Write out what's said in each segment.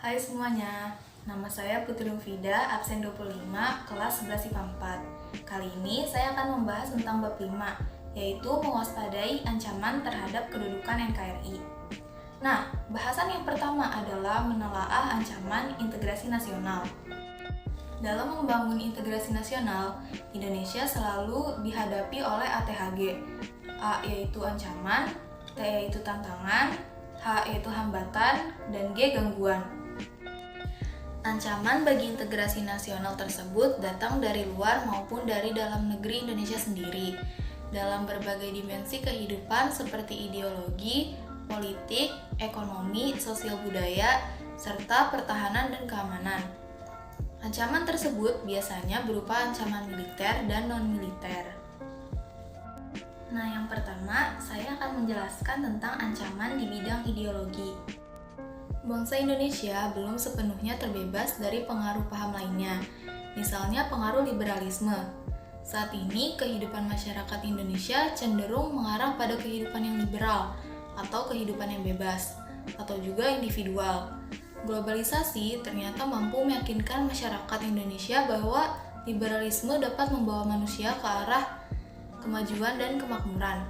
Hai semuanya, nama saya Putri Mufida, absen 25, kelas 11 IPA 4. Kali ini saya akan membahas tentang bab 5, yaitu mewaspadai ancaman terhadap kedudukan NKRI. Nah, bahasan yang pertama adalah menelaah ancaman integrasi nasional. Dalam membangun integrasi nasional, Indonesia selalu dihadapi oleh ATHG. A yaitu ancaman, T yaitu tantangan, H yaitu hambatan, dan G gangguan. Ancaman bagi integrasi nasional tersebut datang dari luar maupun dari dalam negeri Indonesia sendiri, dalam berbagai dimensi kehidupan seperti ideologi, politik, ekonomi, sosial budaya, serta pertahanan dan keamanan. Ancaman tersebut biasanya berupa ancaman militer dan non-militer. Nah, yang pertama, saya akan menjelaskan tentang ancaman di bidang ideologi. Bangsa Indonesia belum sepenuhnya terbebas dari pengaruh paham lainnya, misalnya pengaruh liberalisme. Saat ini, kehidupan masyarakat Indonesia cenderung mengarah pada kehidupan yang liberal, atau kehidupan yang bebas, atau juga individual. Globalisasi ternyata mampu meyakinkan masyarakat Indonesia bahwa liberalisme dapat membawa manusia ke arah kemajuan dan kemakmuran.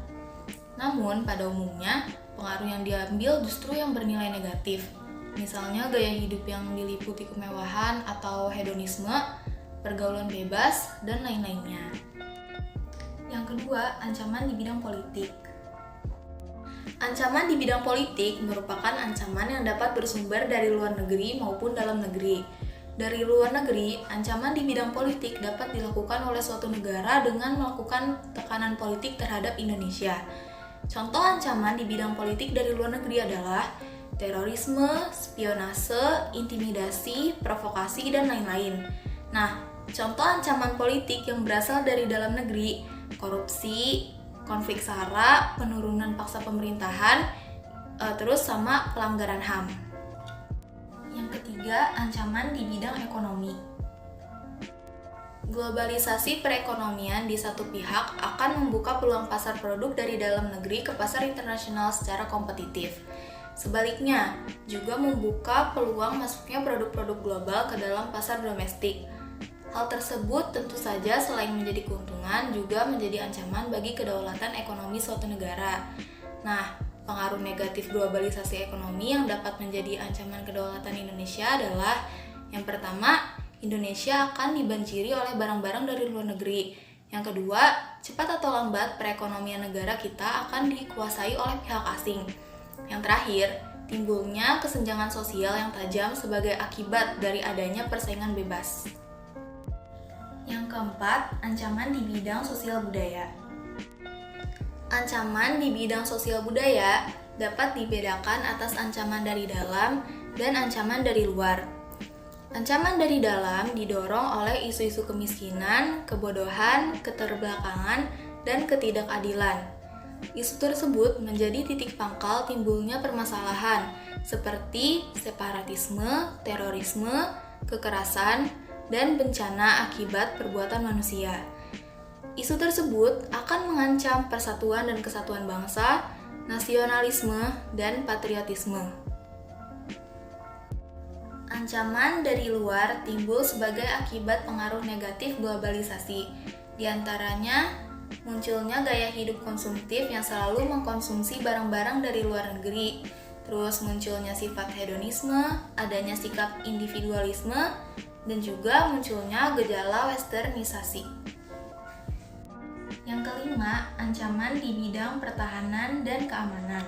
Namun, pada umumnya, pengaruh yang diambil justru yang bernilai negatif. Misalnya gaya hidup yang diliputi kemewahan atau hedonisme, pergaulan bebas, dan lain-lainnya. Yang kedua, ancaman di bidang politik. Ancaman di bidang politik merupakan ancaman yang dapat bersumber dari luar negeri maupun dalam negeri. Dari luar negeri, ancaman di bidang politik dapat dilakukan oleh suatu negara dengan melakukan tekanan politik terhadap Indonesia. Contoh ancaman di bidang politik dari luar negeri adalah terorisme, spionase, intimidasi, provokasi, dan lain-lain. Nah, contoh ancaman politik yang berasal dari dalam negeri, korupsi, konflik SARA, penurunan paksa pemerintahan, terus sama pelanggaran HAM. Yang ketiga, ancaman di bidang ekonomi. Globalisasi perekonomian di satu pihak akan membuka peluang pasar produk dari dalam negeri ke pasar internasional secara kompetitif. Sebaliknya, juga membuka peluang masuknya produk-produk global ke dalam pasar domestik. Hal tersebut tentu saja selain menjadi keuntungan, juga menjadi ancaman bagi kedaulatan ekonomi suatu negara. Nah, pengaruh negatif globalisasi ekonomi yang dapat menjadi ancaman kedaulatan Indonesia adalah yang pertama, Indonesia akan dibanjiri oleh barang-barang dari luar negeri. Yang kedua, cepat atau lambat perekonomian negara kita akan dikuasai oleh pihak asing. Yang terakhir, timbulnya kesenjangan sosial yang tajam sebagai akibat dari adanya persaingan bebas. Yang keempat, ancaman di bidang sosial budaya. Ancaman di bidang sosial budaya dapat dibedakan atas ancaman dari dalam dan ancaman dari luar. Ancaman dari dalam didorong oleh isu-isu kemiskinan, kebodohan, keterbelakangan, dan ketidakadilan. Isu tersebut menjadi titik pangkal timbulnya permasalahan seperti separatisme, terorisme, kekerasan, dan bencana akibat perbuatan manusia. Isu tersebut akan mengancam persatuan dan kesatuan bangsa, nasionalisme, dan patriotisme. Ancaman dari luar timbul sebagai akibat pengaruh negatif globalisasi. Di antaranya, munculnya gaya hidup konsumtif yang selalu mengkonsumsi barang-barang dari luar negeri, terus munculnya sifat hedonisme, adanya sikap individualisme, dan juga munculnya gejala westernisasi. Yang kelima, ancaman di bidang pertahanan dan keamanan.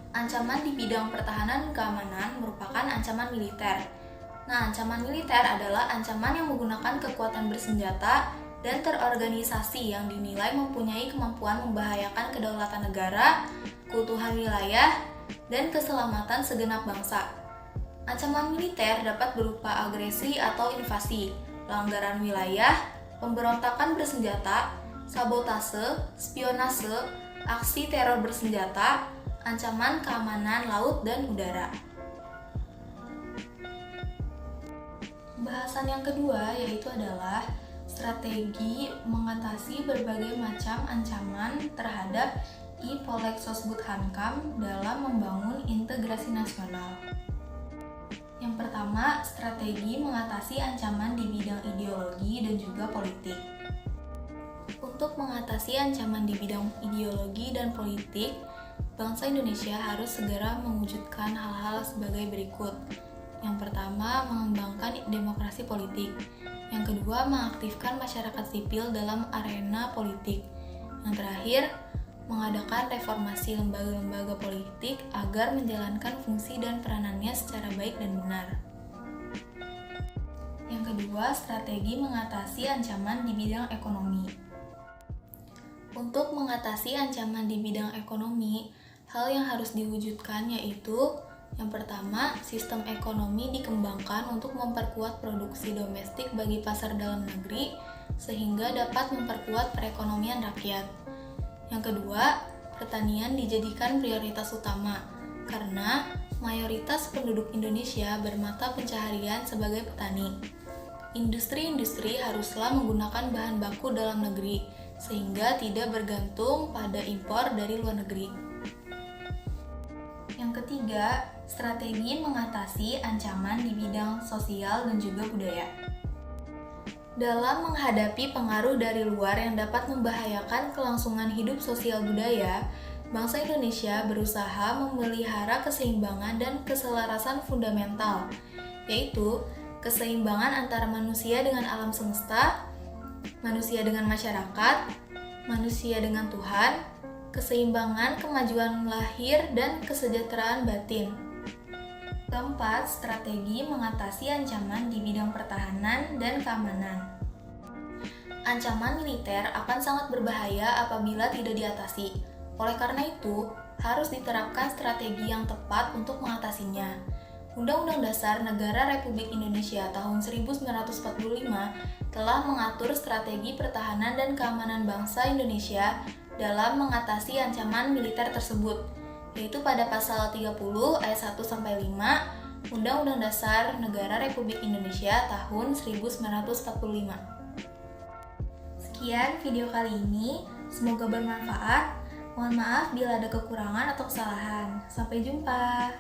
Ancaman di bidang pertahanan dan keamanan merupakan ancaman militer. Nah, ancaman militer adalah ancaman yang menggunakan kekuatan bersenjata dan terorganisasi yang dinilai mempunyai kemampuan membahayakan kedaulatan negara, keutuhan wilayah, dan keselamatan segenap bangsa. Ancaman militer dapat berupa agresi atau invasi, pelanggaran wilayah, pemberontakan bersenjata, sabotase, spionase, aksi teror bersenjata, ancaman keamanan laut dan udara. Bahasan yang kedua yaitu adalah strategi mengatasi berbagai macam ancaman terhadap I Polexosbud Hankam dalam membangun integrasi nasional. Yang pertama, strategi mengatasi ancaman di bidang ideologi dan juga politik. Untuk mengatasi ancaman di bidang ideologi dan politik, bangsa Indonesia harus segera mewujudkan hal-hal sebagai berikut. Yang pertama, mengembangkan demokrasi politik. Yang kedua, mengaktifkan masyarakat sipil dalam arena politik. Yang terakhir, mengadakan reformasi lembaga-lembaga politik agar menjalankan fungsi dan peranannya secara baik dan benar. Yang kedua, strategi mengatasi ancaman di bidang ekonomi. Untuk mengatasi ancaman di bidang ekonomi, hal yang harus diwujudkan yaitu yang pertama, sistem ekonomi dikembangkan untuk memperkuat produksi domestik bagi pasar dalam negeri sehingga dapat memperkuat perekonomian rakyat. Yang kedua, pertanian dijadikan prioritas utama karena mayoritas penduduk Indonesia bermata pencaharian sebagai petani. Industri-industri haruslah menggunakan bahan baku dalam negeri sehingga tidak bergantung pada impor dari luar negeri. Yang ketiga, strategi mengatasi ancaman di bidang sosial dan juga budaya. Dalam menghadapi pengaruh dari luar yang dapat membahayakan kelangsungan hidup sosial budaya, bangsa Indonesia berusaha memelihara keseimbangan dan keselarasan fundamental, yaitu keseimbangan antara manusia dengan alam semesta, manusia dengan masyarakat, manusia dengan Tuhan, keseimbangan kemajuan lahir dan kesejahteraan batin. Keempat, strategi mengatasi ancaman di bidang pertahanan dan keamanan. Ancaman militer akan sangat berbahaya apabila tidak diatasi. Oleh karena itu, harus diterapkan strategi yang tepat untuk mengatasinya. Undang-Undang Dasar Negara Republik Indonesia tahun 1945 telah mengatur strategi pertahanan dan keamanan bangsa Indonesia dalam mengatasi ancaman militer tersebut, yaitu pada pasal 30 ayat 1-5 Undang-Undang Dasar Negara Republik Indonesia tahun 1945. Sekian video kali ini, semoga bermanfaat. Mohon maaf bila ada kekurangan atau kesalahan. Sampai jumpa.